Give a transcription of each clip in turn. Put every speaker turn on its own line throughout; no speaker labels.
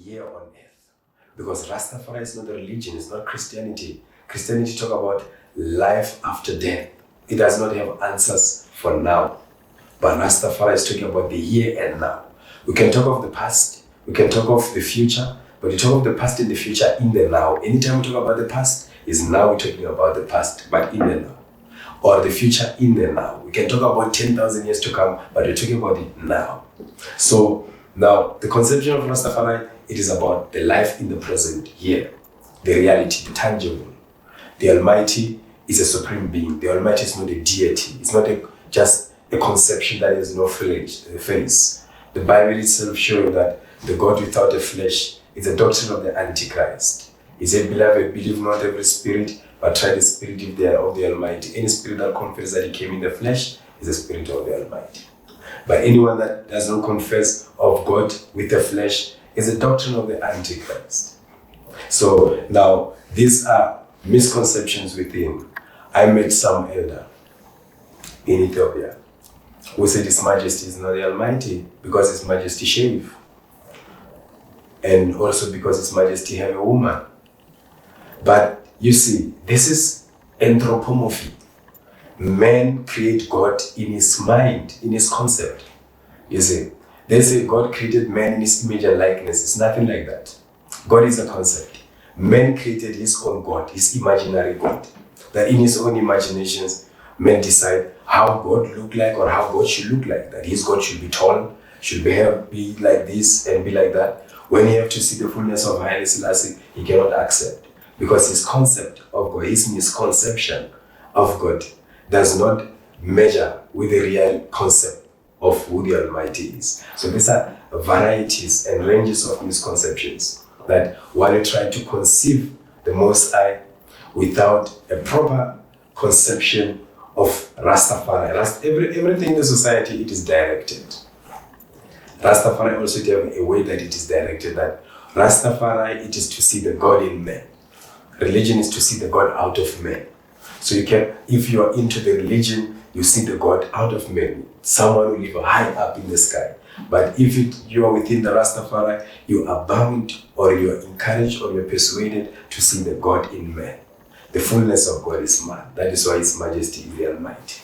here on earth. Because Rastafari is not a religion, it's not Christianity. Christianity talk about life after death. It does not have answers for now. But Rastafari is talking about the here and now. We can talk of the past, we can talk of the future, but we talk of the past and the future in the now. Anytime we talk about the past, is now we're talking about the past, but in the now. Or the future in the now. We can talk about 10,000 years to come, but we're talking about it now. So now, the conception of Rastafari, it is about the life in the present here, the reality, the tangible. The Almighty is a supreme being. The Almighty is not a deity. It's not just a conception that has no face. The Bible itself shows that the God without a flesh is a doctrine of the Antichrist. He said, beloved, believe not every spirit, but try the spirit of the Almighty. Any spirit that confesses that he came in the flesh is the spirit of the Almighty. But anyone that does not confess of God with the flesh is a doctrine of the Antichrist. So now, these are misconceptions within. I met some elder in Ethiopia who said His Majesty is not the Almighty because His Majesty shave. And also because His Majesty have a woman. But you see, this is anthropomorphy. Man create God in his mind, in his concept. You see, they say God created man in his image and likeness. It's nothing like that. God is a concept. Man created his own God, his imaginary God. That in his own imaginations, men decide how God look like or how God should look like. That his God should be tall, should be like this and be like that. When he have to see the fullness of Haile Selassie, he cannot accept. Because his concept of God, his misconception of God, does not measure with the real concept of who the Almighty is. So these are varieties and ranges of misconceptions that while you try to conceive the Most High without a proper conception of Rastafari, everything in the society, it is directed. Rastafari also have a way that it is directed, that Rastafari, it is to see the God in man. Religion is to see the God out of man. So you can, if you are into the religion, you see the God out of man. Someone will live high up in the sky. But if you are within the Rastafari, you are bound or you are encouraged or you are persuaded to see the God in man. The fullness of God is man. That is why His Majesty is the Almighty.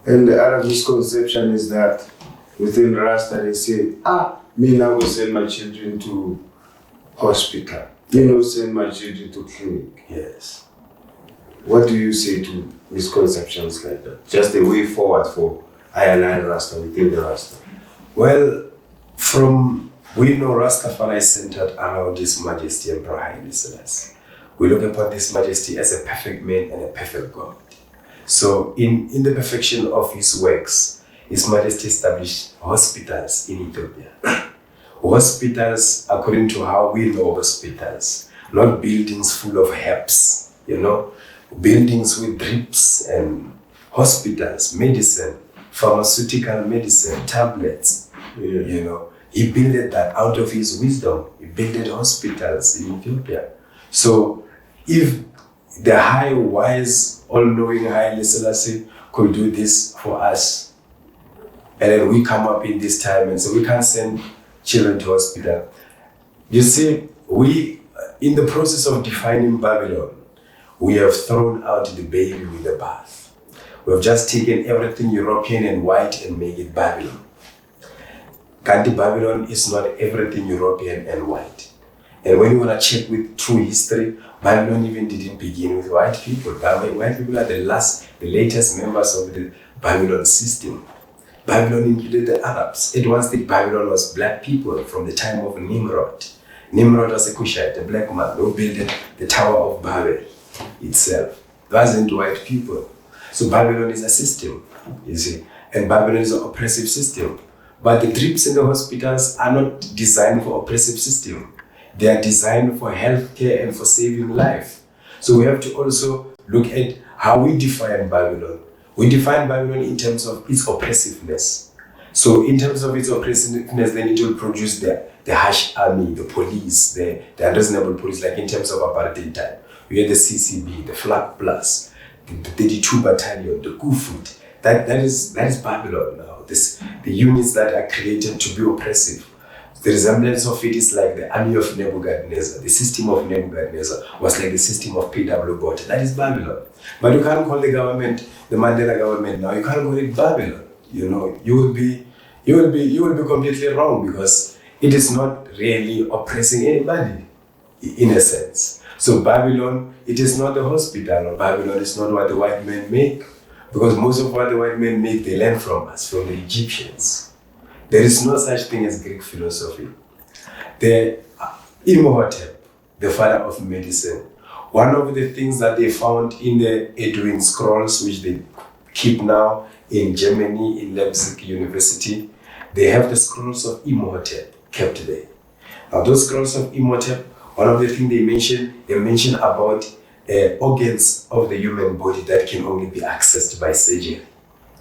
And the other misconception is that within Rasta they say, me now will send my children to hospital. Send my children to clinic.
Yes.
What do you say to misconceptions like that? Just a way forward for I and Rasta within the Rasta.
Well, we know Rastafari is centered around His Majesty Emperor Haile Selassie. We look upon His Majesty as a perfect man and a perfect God. So in the perfection of His works, His Majesty established hospitals in Ethiopia. Hospitals, according to how we know hospitals, not buildings full of herbs, buildings with drips and hospitals, medicine, pharmaceutical medicine, tablets, He built that out of His wisdom. He built hospitals in Ethiopia. So if the high, wise, all-knowing Haile Selassie could do this for us, and then we come up in this time and so we can't send children to hospital. You see, we, in the process of defining Babylon, we have thrown out the baby with the bath. We have just taken everything European and white and made it Babylon. Kandi Babylon is not everything European and white. And when you want to check with true history, Babylon even didn't begin with white people. White people are the latest members of the Babylon system. Babylon included the Arabs. At one stage, Babylon was black people from the time of Nimrod. Nimrod was a Cushite, a black man who built the Tower of Babel itself. It wasn't white people. So Babylon is a system, you see. And Babylon is an oppressive system. But the drips in the hospitals are not designed for oppressive system. They are designed for healthcare and for saving life. So we have to also look at how we define Babylon. We define Babylon in terms of its oppressiveness. So in terms of its oppressiveness, then it will produce the harsh army, the police, the unreasonable police, like in terms of apartheid time. We have the CCB, the Flag Plus, the 32 Battalion, the Kufut. That is Babylon now. The units that are created to be oppressive. The resemblance of it is like the army of Nebuchadnezzar. The system of Nebuchadnezzar was like the system of P.W. Bot. That is Babylon. But you can't call the government, the Mandela government now, you can't call it Babylon. You know, you will be completely wrong, because it is not really oppressing anybody, in a sense. So Babylon, it is not the hospital, or Babylon is not what the white men make, because most of what the white men make, they learn from us, from the Egyptians. There is no such thing as Greek philosophy. The Imhotep, the father of medicine, one of the things that they found in the Edwin scrolls, which they keep now in Germany, in Leipzig University, they have the scrolls of Imhotep kept there. Now those scrolls of Imhotep, one of the things they mention about organs of the human body that can only be accessed by surgery,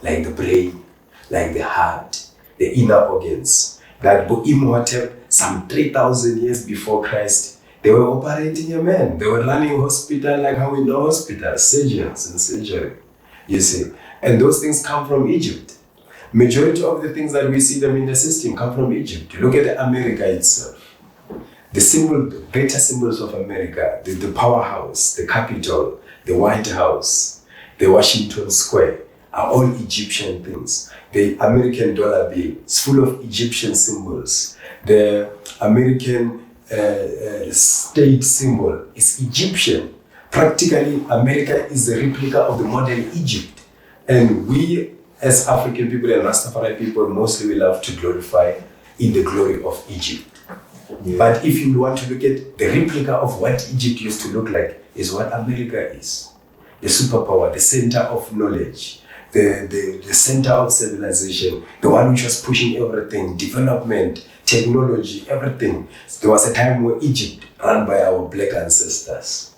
like the brain, like the heart, the inner organs. That Imhotep, some 3,000 years before Christ, they were operating a man. They were running hospital like how we know hospitals, surgeons and surgery, you see. And those things come from Egypt. Majority of the things that we see them in the system come from Egypt. You look at America itself. The greater symbols of America, the powerhouse, the Capitol, the White House, the Washington Square, are all Egyptian things. The American dollar bill is full of Egyptian symbols. The American state symbol is Egyptian. Practically, America is a replica of the modern Egypt. And we, as African people and Rastafari people, mostly we love to glorify in the glory of Egypt. Yeah. But if you want to look at the replica of what Egypt used to look like, is what America is. The superpower, the center of knowledge, the center of civilization, the one which was pushing everything, development, technology, everything. There was a time where Egypt, run by our black ancestors,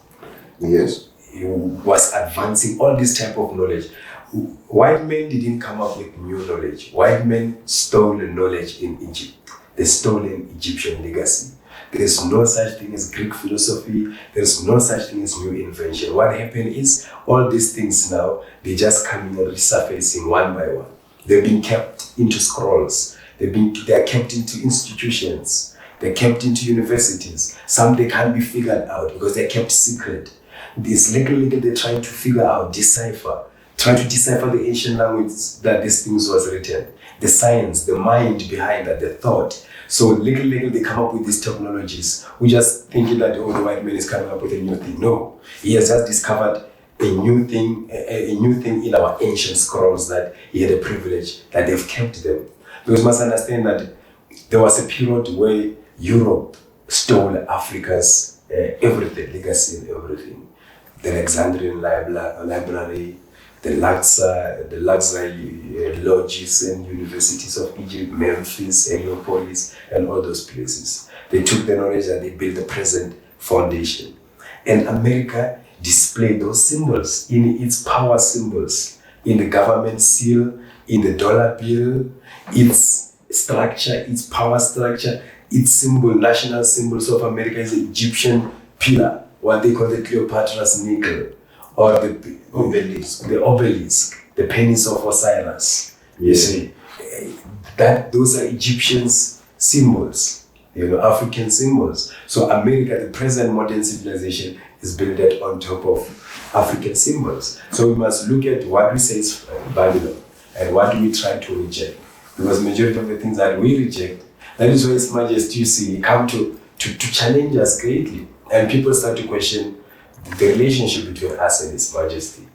yes,
was advancing all this type of knowledge. White men didn't come up with new knowledge. White men stole knowledge in Egypt. They stole an Egyptian legacy. There is no such thing as Greek philosophy. There is no such thing as new invention. What happened is all these things now, they just coming and resurfacing one by one. They've been kept into scrolls. They are kept into institutions. They're kept into universities. Some they can't be figured out because they're kept secret. This little they're trying to figure out, trying to decipher the ancient language that these things was written. The science, the mind behind that, the thought. So little they come up with these technologies. We just thinking that, oh, the white man is coming up with a new thing. No, he has just discovered a new thing in our ancient scrolls that he had a privilege that they've kept them. Because you must understand that there was a period where Europe stole Africa's everything, legacy and everything. The Alexandrian library, the Luxor lodges and universities of Egypt, Memphis, Heliopolis, and all those places. They took the knowledge and they built the present foundation. And America displayed those symbols in its power symbols, in the government seal, in the dollar bill, its structure, its power structure, its symbol, national symbols of America is the Egyptian pillar, what they call the Cleopatra's Needle, or the obelisk, the penis of Osiris. You see, that those are Egyptian symbols, African symbols. So America, the present modern civilization, is built on top of African symbols. So we must look at what we say is Babylon and what we try to reject. Because majority of the things that we reject, that is why His Majesty, you see, come to challenge us greatly. And people start to question the relationship between us and His Majesty.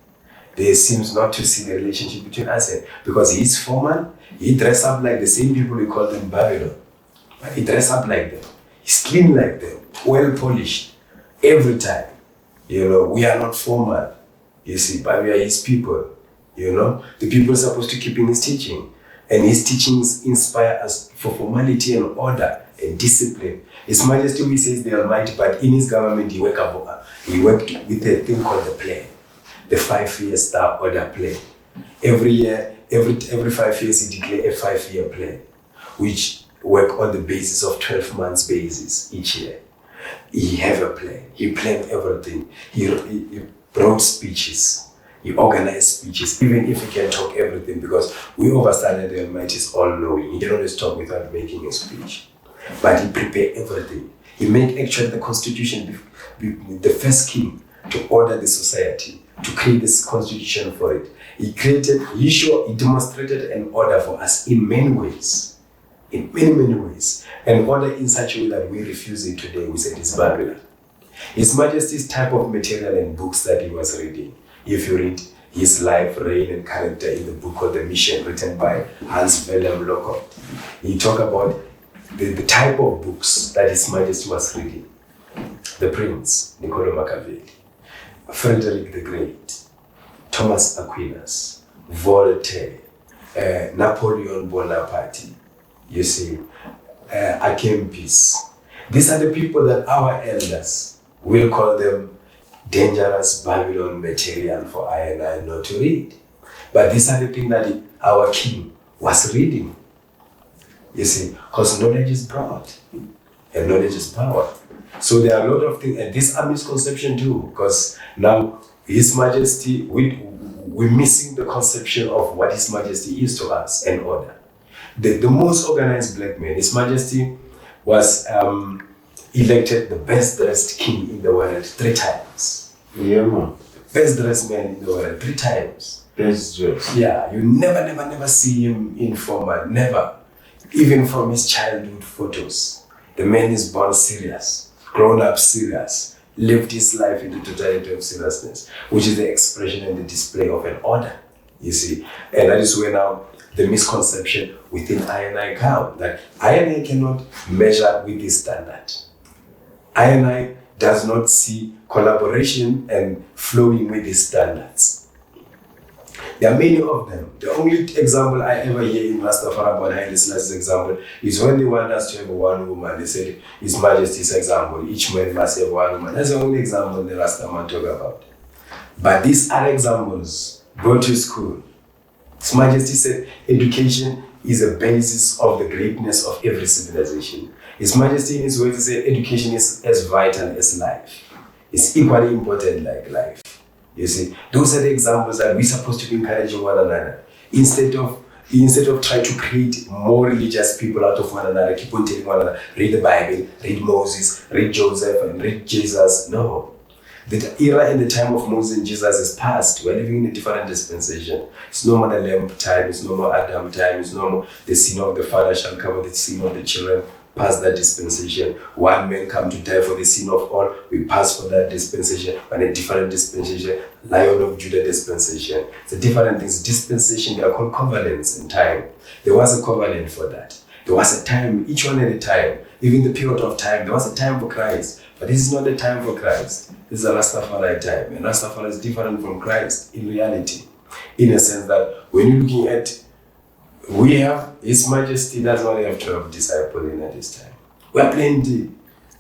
They seems not to see the relationship between us and, because he's foreman, he dress up like the same people we call them Babylon. But he dress up like them. He's clean like them, well polished, every time. We are not formal, you see, but we are his people. The people are supposed to keep in his teaching. And his teachings inspire us for formality and order and discipline. His Majesty, we say, is the Almighty, but in his government, he worked with a thing called the plan, the 5-year star order plan. Every year, every 5 years, he declared a 5-year plan, which work on the basis of 12 months basis each year. He have a plan. He planned everything. He wrote speeches. He organized speeches, even if he can talk everything, because we understand that the Almighty is all-knowing. He can always talk without making a speech. but he prepared everything. He made actually the constitution the first king to order the society, to create this constitution for it. He demonstrated an order for us in many ways. In many, many ways. An order in such a way that we refuse it today. We say it is Babylon. His Majesty's type of material and books that he was reading. If you read his life, reign, and character in the book called The Mission, written by Hans Wilhelm Locke, he talked about the type of books that His Majesty was reading. The Prince, Niccolo Machiavelli, Frederick the Great, Thomas Aquinas, Voltaire, Napoleon Bonaparte, you see, Akempis. These are the people that our elders will call them dangerous Babylon material for I and I not to read. But these are the things that our king was reading. You see, because knowledge is broad and knowledge is power. So there are a lot of things, and this are misconception too, because now His Majesty, we're missing the conception of what His Majesty is to us and order. The most organized black man, His Majesty was elected the best dressed king in the world 3 times.
Yeah, man.
Best dressed man in the world 3 times.
Best dressed.
Yeah, you never see him informal, never. Even from his childhood photos. The man is born serious, grown up serious, lived his life in the totality of seriousness, which is the expression and the display of an order, you see. And that is where now the misconception within I come, that I cannot measure with this standard. I does not see collaboration and flowing with these standards. There are many of them. The only example I ever hear in Rastafari about Haile Selassie's example is when they want us to have one woman. They said, His Majesty's example, each man must have one woman. That's the only example the Rastaman talk about. But these are examples. Go to school. His Majesty said, education is a basis of the greatness of every civilization. His Majesty in his words said, education is as vital as life. It's equally important like life. You see, those are the examples that we're supposed to be encouraging one another. Instead of trying to create more religious people out of one another, keep on telling one another, read the Bible, read Moses, read Joseph, and read Jesus. No. The era and the time of Moses and Jesus is past. We're living in a different dispensation. It's no more the lamb time, it's no more Adam time, it's no more the sin of the father shall cover the sin of the children. Past that dispensation. One man come to die for the sin of all. We pass for that dispensation, and a different dispensation, Lion of Judah dispensation. It's a different things. Dispensation, they are called covenants in time. There was a covenant for that. There was a time, each one at a time. Even the period of time, there was a time for Christ. But this is not the time for Christ. This is a Rastafari time. And Rastafari is different from Christ in reality. In a sense that when you're looking at we have, His Majesty does not have 12 disciples in at this time. We are plenty.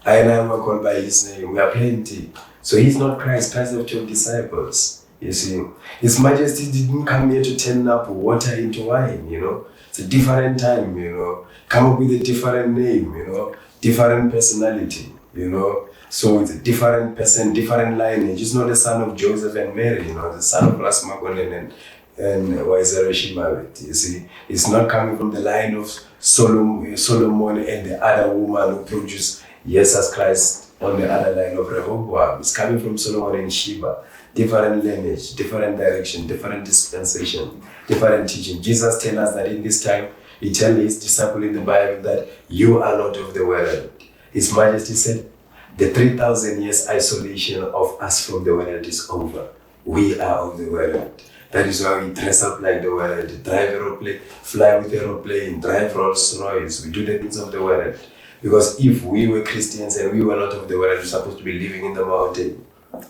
I and I were called by His name. We are plenty. So He's not Christ. Christ has 12 disciples. You see, His Majesty didn't come here to turn up water into wine, you know. It's a different time, you know. Come up with a different name, you know. Different personality, you know. So it's a different person, different lineage. It's not the son of Joseph and Mary, you know, the son of Rasmakonen and Waizarashimawit, you see. It's not coming from the line of Solomon and the other woman who produced Jesus Christ on the other line of Rehoboam. It's coming from Solomon and Sheba. Different lineage, different direction, different dispensation, different teaching. Jesus tells us that in this time, He tells His disciples in the Bible that you are not of the world. His Majesty said, the 3,000 years isolation of us from the world is over. We are of the world. That is why we dress up like the world, drive aeroplane, fly with aeroplane, drive Rolls Royce. We do the things of the world. Because if we were Christians and we were not of the world, we're supposed to be living in the mountain,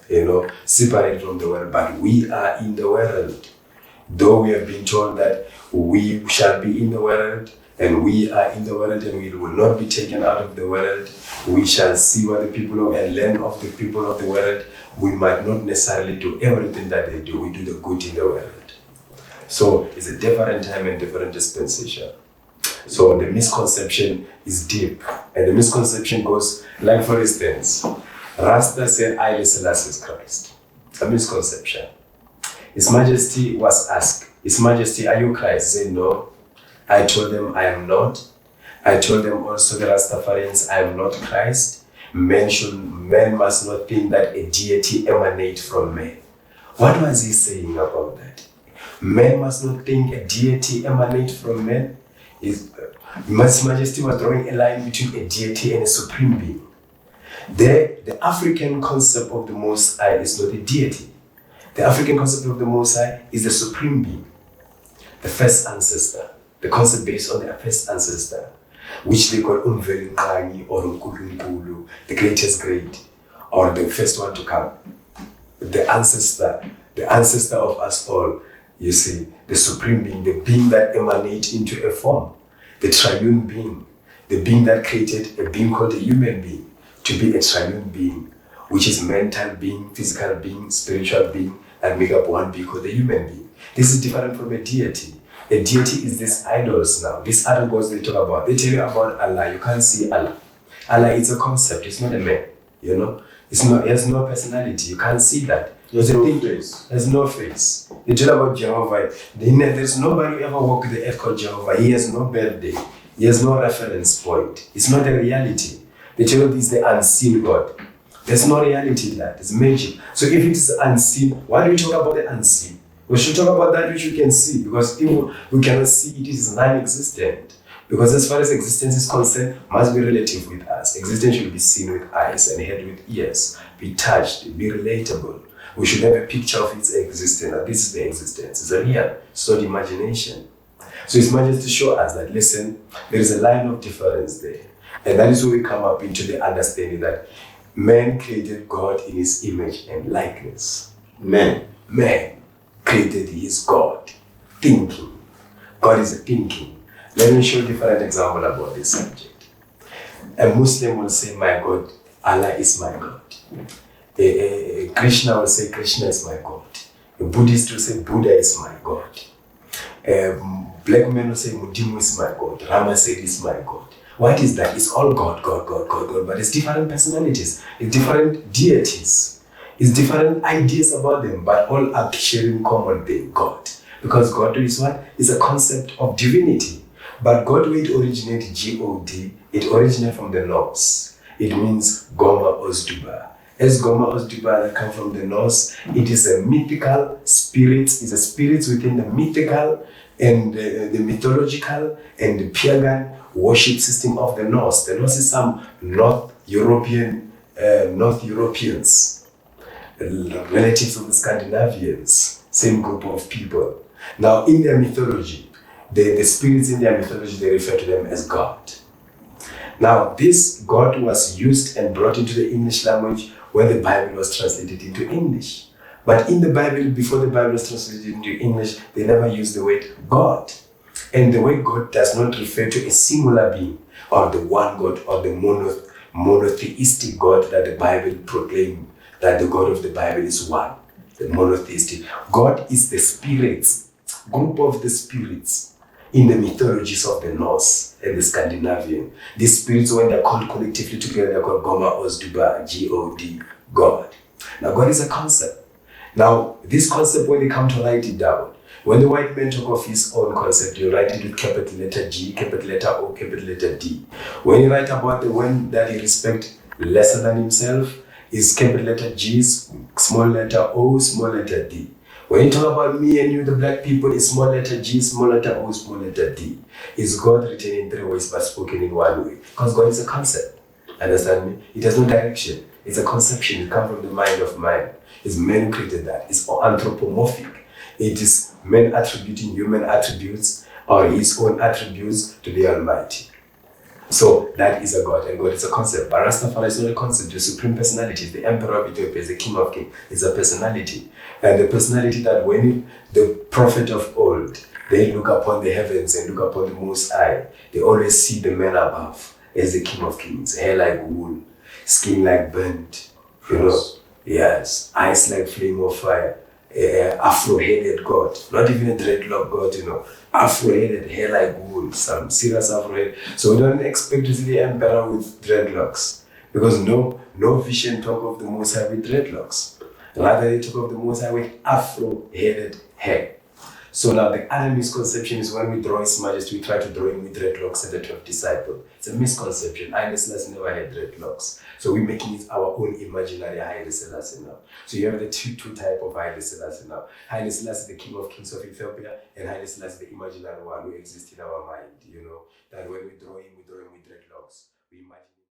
you know, separate from the world. But we are in the world. Though we have been told that we shall be in the world, and we are in the world, and we will not be taken out of the world. We shall see what the people of and learn of the people of the world. We might not necessarily do everything that they do. We do the good in the world. So it's a different time and different dispensation. So the misconception is deep. And the misconception goes, like for instance, Rasta said Haile Selassie is Christ. A misconception. His Majesty was asked, His Majesty, are you Christ? He said, no. I told them I am not. I told them also, the Rastafarians, I am not Christ. Men must not think that a deity emanates from man. What was he saying about that? Men must not think a deity emanates from man. His Majesty was drawing a line between a deity and a supreme being. The African concept of the Most High is not a deity. The African concept of the Most High is the supreme being, the first ancestor, the concept based on the first ancestor, which they call Umvelinqangi or Unkulunkulu, the greatest great, or the first one to come. The ancestor of us all, you see, the supreme being, the being that emanates into a form, the triune being, the being that created a being called a human being to be a triune being, which is mental being, physical being, spiritual being, and make up one being called the human being. This is different from a deity. A deity is these idols now. These other gods they talk about. They tell you about Allah. You can't see Allah. Allah is a concept. It's not a man. You know, it has no personality. You can't see that.
There's no face.
There's no face. They tell about Jehovah. There's nobody who ever walked the earth called Jehovah. He has no birthday. He has no reference point. It's not a reality. They tell you this is the unseen God. There's no reality in that. It's magic. So if it is unseen, why do we talk about the unseen? We should talk about that which we can see, because if we cannot see, it is non-existent. Because as far as existence is concerned, must be relative with us. Existence should be seen with eyes and heard with ears, be touched, be relatable. We should have a picture of its existence. And this is the existence. It's a real, it's not imagination. So it's meant to show us that, listen, there is a line of difference there. And that is where we come up into the understanding that man created God in his image and likeness. Man created his God, thinking. God is a thinking. Let me show you a different example about this subject. A Muslim will say, my God, Allah is my God. A Krishna will say, Krishna is my God. A Buddhist will say, Buddha is my God. A black man will say, Mudimu is my God. Rama said, is my God. What is that? It's all God, but it's different personalities, it's different deities, it's different ideas about them, but all are sharing common thing, God. Because God is what? It's a concept of divinity. But God, where it originated, G-O-D, it originated from the Norse. It means Goma Ozduba. As Goma Ozduba that comes from the Norse, it is a mythical spirit, it's a spirit within the mythical and the mythological and the pagan worship system of the Norse. The Norse is some North Europeans, relatives of the Scandinavians, same group of people. Now, in their mythology, the spirits in their mythology, they refer to them as God. Now, this God was used and brought into the English language when the Bible was translated into English. But in the Bible, before the Bible was translated into English, they never used the word God. And the word God does not refer to a singular being, or the one God, or the monotheistic God that the Bible proclaims, that the God of the Bible is one, the monotheistic. God is the spirits, group of the spirits in the mythologies of the Norse and the Scandinavian. These spirits, when they're called collectively together, they're called Goma Ozduba, G-O-D, God. Now, God is a concept. Now, this concept, when they come to write it down, when the white man took off his own concept, you write it with capital letter G, capital letter O, capital letter D. When you write about the one that he respects lesser than himself, is capital letter G, small letter O, small letter D. When you talk about me and you, the black people, is small letter G, small letter O, small letter D. Is God written in three ways but spoken in one way? Because God is a concept. Understand me? It has no direction. It's a conception. It comes from the mind of man. It's man who created that. It's anthropomorphic. It is man attributing human attributes or his own attributes to the Almighty. So that is a God, and God is a concept. But Rastafari is not a concept. The supreme personality is the emperor of Ethiopia, is the king of kings, is a personality. And the personality that when the prophet of old, they look upon the heavens and look upon the Most High, they always see the man above as the king of kings, hair like wool, skin like burnt, you know, yes, eyes like flame of fire, afro-headed God, not even a dreadlock God, you know, afro-headed, hair like wool, some serious afro-head. So we don't expect to see the emperor with dreadlocks, because no vision talk of the Most High with dreadlocks. Rather, they talk of the Most High with afro-headed hair. So now the other misconception is when we draw His Majesty, we try to draw him with dreadlocks at the 12th disciple. It's a misconception. Haile Selassie never had dreadlocks. So we're making it our own imaginary Haile Selassie now. So you have the two type of Haile Selassie now. Haile Selassie, the King of Kings of Ethiopia, and Haile Selassie, the imaginary one who exists in our mind, That when we draw him with dreadlocks. We imagine